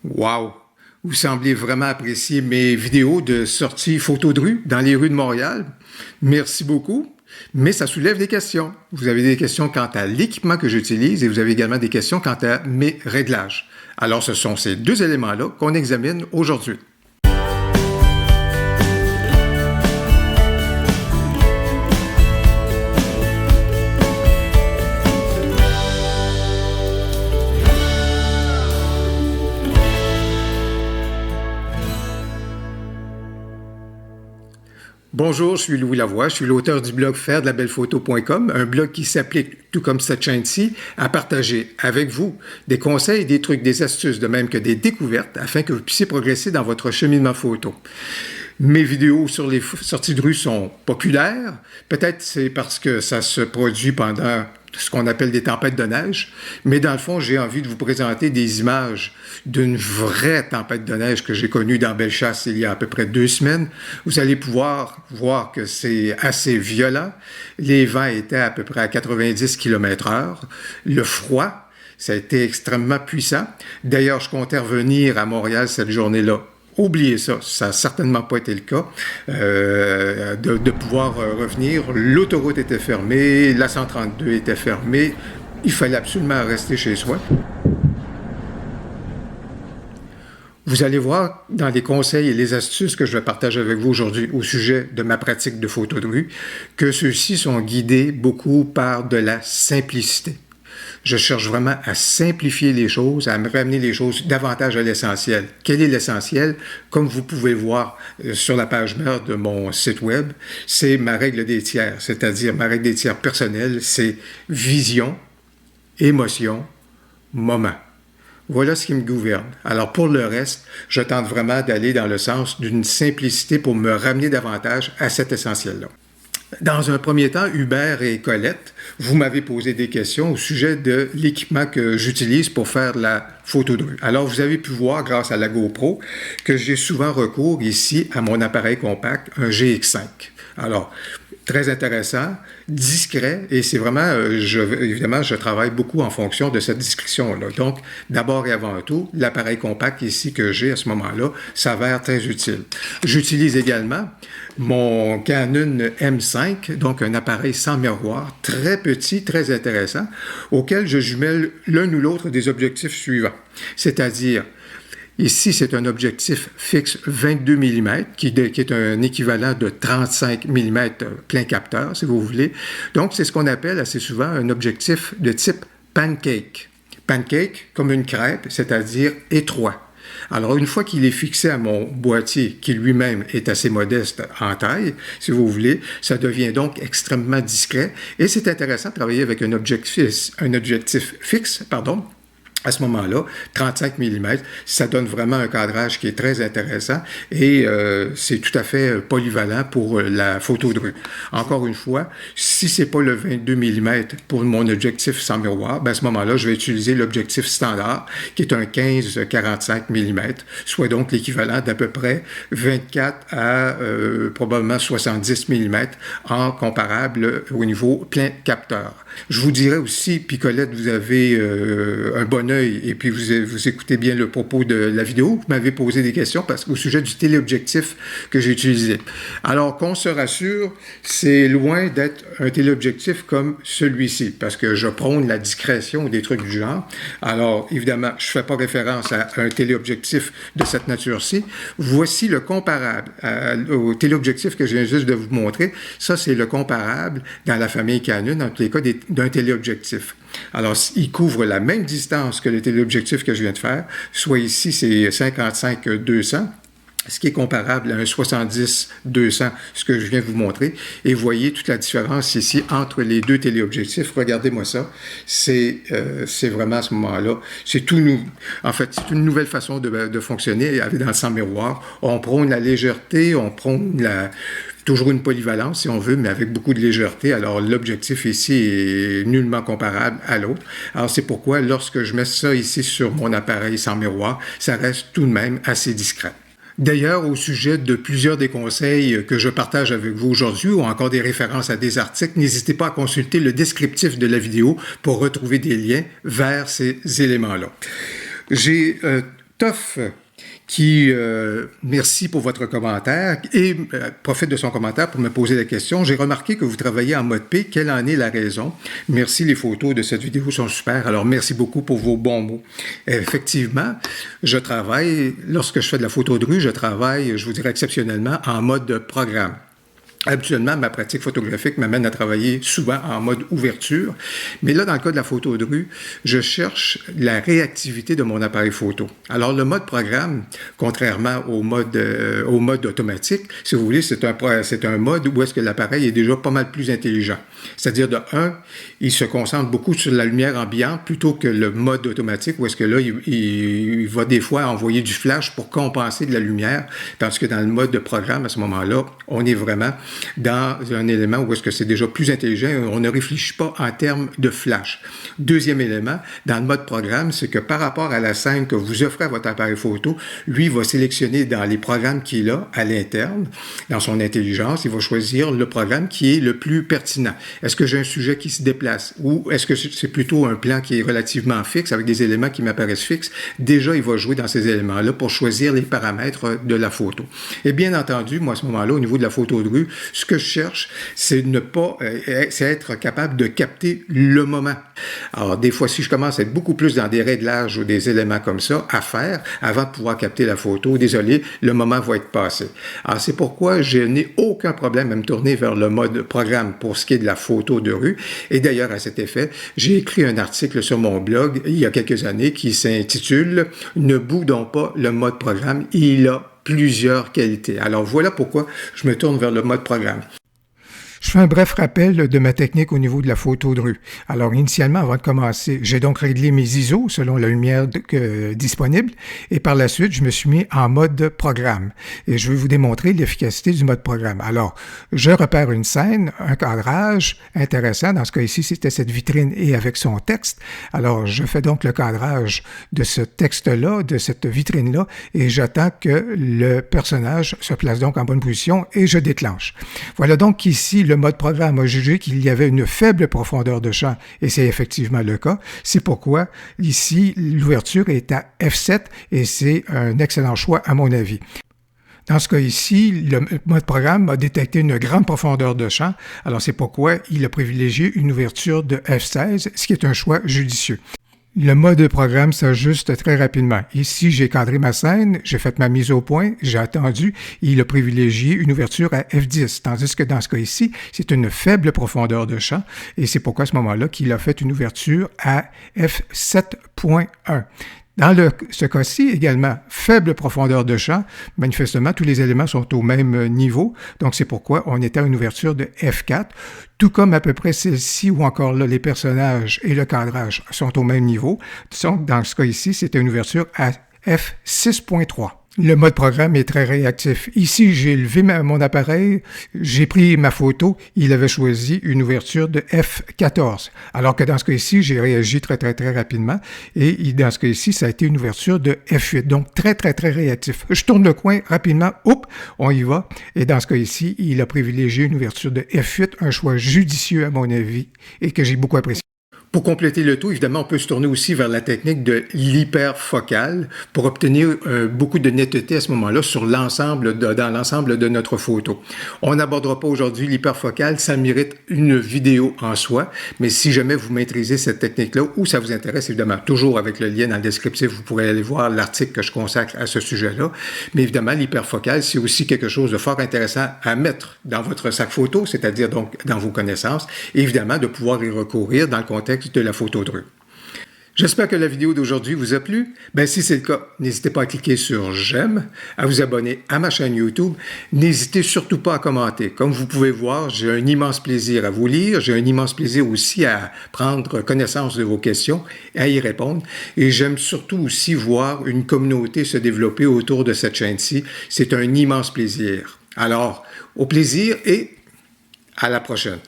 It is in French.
Wow! Vous semblez vraiment apprécier mes vidéos de sortie photo de rue dans les rues de Montréal. Merci beaucoup, mais ça soulève des questions. Vous avez des questions quant à l'équipement que j'utilise et vous avez également des questions quant à mes réglages. Alors, ce sont ces deux éléments-là qu'on examine aujourd'hui. Bonjour, je suis Louis Lavoie, je suis l'auteur du blog fairedelaBellePhoto.com, un blog qui s'applique, tout comme cette chaîne-ci, à partager avec vous des conseils, des trucs, des astuces, de même que des découvertes, afin que vous puissiez progresser dans votre cheminement photo. Mes vidéos sur les sorties de rue sont populaires. Peut-être c'est parce que ça se produit pendant ce qu'on appelle des tempêtes de neige. Mais dans le fond, j'ai envie de vous présenter des images d'une vraie tempête de neige que j'ai connue dans Bellechasse il y a à peu près 2 semaines. Vous allez pouvoir voir que c'est assez violent. Les vents étaient à peu près à 90 km/h. Le froid, ça a été extrêmement puissant. D'ailleurs, je comptais revenir à Montréal cette journée-là. Oubliez ça, ça n'a certainement pas été le cas de pouvoir revenir. L'autoroute était fermée, la 132 était fermée. Il fallait absolument rester chez soi. Vous allez voir dans les conseils et les astuces que je vais partager avec vous aujourd'hui au sujet de ma pratique de photo de rue que ceux-ci sont guidés beaucoup par de la simplicité. Je cherche vraiment à simplifier les choses, à me ramener les choses davantage à l'essentiel. Quel est l'essentiel? Comme vous pouvez voir sur la page mère de mon site web, c'est ma règle des tiers, c'est-à-dire ma règle des tiers personnelle, c'est vision, émotion, moment. Voilà ce qui me gouverne. Alors pour le reste, je tente vraiment d'aller dans le sens d'une simplicité pour me ramener davantage à cet essentiel-là. Dans un premier temps, Hubert et Colette, vous m'avez posé des questions au sujet de l'équipement que j'utilise pour faire la photo de rue. Alors, vous avez pu voir, grâce à la GoPro, que j'ai souvent recours ici à mon appareil compact, un GX5. Alors, très intéressant, discret, et c'est vraiment, évidemment, je travaille beaucoup en fonction de cette discrétion-là. Donc, d'abord et avant tout, l'appareil compact ici que j'ai à ce moment-là s'avère très utile. J'utilise également mon Canon M5, donc un appareil sans miroir, très petit, très intéressant, auquel je jumelle l'un ou l'autre des objectifs suivants. C'est-à-dire, ici, c'est un objectif fixe 22 mm, qui est un équivalent de 35 mm plein capteur, si vous voulez. Donc, c'est ce qu'on appelle assez souvent un objectif de type pancake. Pancake, comme une crêpe, c'est-à-dire étroit. Alors, une fois qu'il est fixé à mon boîtier, qui lui-même est assez modeste en taille, si vous voulez, ça devient donc extrêmement discret. Et c'est intéressant de travailler avec un objectif fixe, à ce moment-là, 35 mm, ça donne vraiment un cadrage qui est très intéressant et c'est tout à fait polyvalent pour la photo de rue. Encore une fois, si c'est pas le 22 mm pour mon objectif sans miroir, ben à ce moment-là, je vais utiliser l'objectif standard qui est un 15-45 mm, soit donc l'équivalent d'à peu près 24 à probablement 70 mm en comparable au niveau plein capteur. Je vous dirais aussi, puis Colette, vous avez un bon œil et puis vous écoutez bien le propos de la vidéo. Vous m'avez posé des questions au sujet du téléobjectif que j'ai utilisé. Alors, qu'on se rassure, c'est loin d'être un téléobjectif comme celui-ci, parce que je prône la discrétion ou des trucs du genre. Alors, évidemment, je ne fais pas référence à un téléobjectif de cette nature-ci. Voici le comparable au téléobjectif que je viens juste de vous montrer. Ça, c'est le comparable dans la famille Canon, dans tous les cas d'un téléobjectif. Alors, il couvre la même distance que le téléobjectif que je viens de faire, soit ici, c'est 55-200, ce qui est comparable à un 70-200, ce que je viens de vous montrer. Et vous voyez toute la différence ici entre les deux téléobjectifs. Regardez-moi ça. C'est vraiment à ce moment-là. C'est tout nouveau. En fait, c'est une nouvelle façon de fonctionner dans le sans miroir. On prône la légèreté, on prône toujours une polyvalence, si on veut, mais avec beaucoup de légèreté. Alors, l'objectif ici est nullement comparable à l'autre. Alors, c'est pourquoi, lorsque je mets ça ici sur mon appareil sans miroir, ça reste tout de même assez discret. D'ailleurs, au sujet de plusieurs des conseils que je partage avec vous aujourd'hui ou encore des références à des articles, n'hésitez pas à consulter le descriptif de la vidéo pour retrouver des liens vers ces éléments-là. J'ai Toff qui merci pour votre commentaire et profite de son commentaire pour me poser la question. J'ai remarqué que vous travaillez en mode P. Quelle en est la raison? Merci, les photos de cette vidéo sont super. Alors, merci beaucoup pour vos bons mots. Effectivement, je travaille, lorsque je fais de la photo de rue, je travaille, je vous dirais exceptionnellement, en mode programme. Habituellement, ma pratique photographique m'amène à travailler souvent en mode ouverture, mais là, dans le cas de la photo de rue, je cherche la réactivité de mon appareil photo. Alors, le mode programme, contrairement au mode automatique, si vous voulez, c'est un mode où est-ce que l'appareil est déjà pas mal plus intelligent. C'est-à-dire, de un, il se concentre beaucoup sur la lumière ambiante plutôt que le mode automatique où est-ce que là, il va des fois envoyer du flash pour compenser de la lumière, tandis que dans le mode de programme, à ce moment-là, on est vraiment dans un élément où est-ce que c'est déjà plus intelligent, on ne réfléchit pas en termes de flash. Deuxième élément, dans le mode programme, c'est que par rapport à la scène que vous offrez à votre appareil photo, lui va sélectionner dans les programmes qu'il a à l'interne, dans son intelligence, il va choisir le programme qui est le plus pertinent. Est-ce que j'ai un sujet qui se déplace ou est-ce que c'est plutôt un plan qui est relativement fixe avec des éléments qui m'apparaissent fixes? Déjà, il va jouer dans ces éléments-là pour choisir les paramètres de la photo. Et bien entendu, moi, à ce moment-là, au niveau de la photo de rue, ce que je cherche, c'est c'est être capable de capter le moment. Alors, des fois, si je commence à être beaucoup plus dans des réglages ou des éléments comme ça à faire, avant de pouvoir capter la photo, désolé, le moment va être passé. Alors, c'est pourquoi je n'ai aucun problème à me tourner vers le mode programme pour ce qui est de la photo de rue. Et d'ailleurs, à cet effet, j'ai écrit un article sur mon blog il y a quelques années qui s'intitule « Ne boudons pas le mode programme, il a plusieurs qualités ». Alors voilà pourquoi je me tourne vers le mode programme. Je fais un bref rappel de ma technique au niveau de la photo de rue. Alors, initialement, avant de commencer, j'ai donc réglé mes ISO selon la lumière disponible et par la suite, je me suis mis en mode programme. Et je vais vous démontrer l'efficacité du mode programme. Alors, je repère une scène, un cadrage intéressant. Dans ce cas ici, c'était cette vitrine et avec son texte. Alors, je fais donc le cadrage de ce texte-là, de cette vitrine-là, et j'attends que le personnage se place donc en bonne position et je déclenche. Voilà donc qu'ici, le mode programme a jugé qu'il y avait une faible profondeur de champ, et c'est effectivement le cas. C'est pourquoi, ici, l'ouverture est à F7, et c'est un excellent choix à mon avis. Dans ce cas ici, le mode programme a détecté une grande profondeur de champ, alors c'est pourquoi il a privilégié une ouverture de F16, ce qui est un choix judicieux. Le mode programme s'ajuste très rapidement. Ici, j'ai cadré ma scène, j'ai fait ma mise au point, j'ai attendu, il a privilégié une ouverture à F10, tandis que dans ce cas ici, c'est une faible profondeur de champ, et c'est pourquoi à ce moment-là qu'il a fait une ouverture à F7.1. Dans ce cas-ci, également, faible profondeur de champ. Manifestement, tous les éléments sont au même niveau. Donc, c'est pourquoi on était à une ouverture de F4. Tout comme à peu près celle-ci ou encore là, les personnages et le cadrage sont au même niveau. Donc, dans ce cas ici, c'était une ouverture à F6.3. Le mode programme est très réactif. Ici, j'ai levé mon appareil, j'ai pris ma photo, il avait choisi une ouverture de F14. Alors que dans ce cas-ci, j'ai réagi très rapidement et dans ce cas-ci, ça a été une ouverture de F8. Donc, très réactif. Je tourne le coin rapidement, hop, on y va. Et dans ce cas-ci, il a privilégié une ouverture de F8, un choix judicieux à mon avis et que j'ai beaucoup apprécié. Pour compléter le tout, évidemment, on peut se tourner aussi vers la technique de l'hyperfocale pour obtenir beaucoup de netteté à ce moment-là dans l'ensemble de notre photo. On n'abordera pas aujourd'hui l'hyperfocale, ça mérite une vidéo en soi, mais si jamais vous maîtrisez cette technique-là ou ça vous intéresse, évidemment, toujours avec le lien dans le descriptif, vous pourrez aller voir l'article que je consacre à ce sujet-là. Mais évidemment, l'hyperfocale, c'est aussi quelque chose de fort intéressant à mettre dans votre sac photo, c'est-à-dire donc dans vos connaissances, et évidemment de pouvoir y recourir dans le contexte de la photo de rue. J'espère que la vidéo d'aujourd'hui vous a plu. Si c'est le cas, n'hésitez pas à cliquer sur j'aime, à vous abonner à ma chaîne YouTube. N'hésitez surtout pas à commenter. Comme vous pouvez voir, j'ai un immense plaisir à vous lire. J'ai un immense plaisir aussi à prendre connaissance de vos questions et à y répondre. Et j'aime surtout aussi voir une communauté se développer autour de cette chaîne-ci. C'est un immense plaisir. Alors, au plaisir et à la prochaine.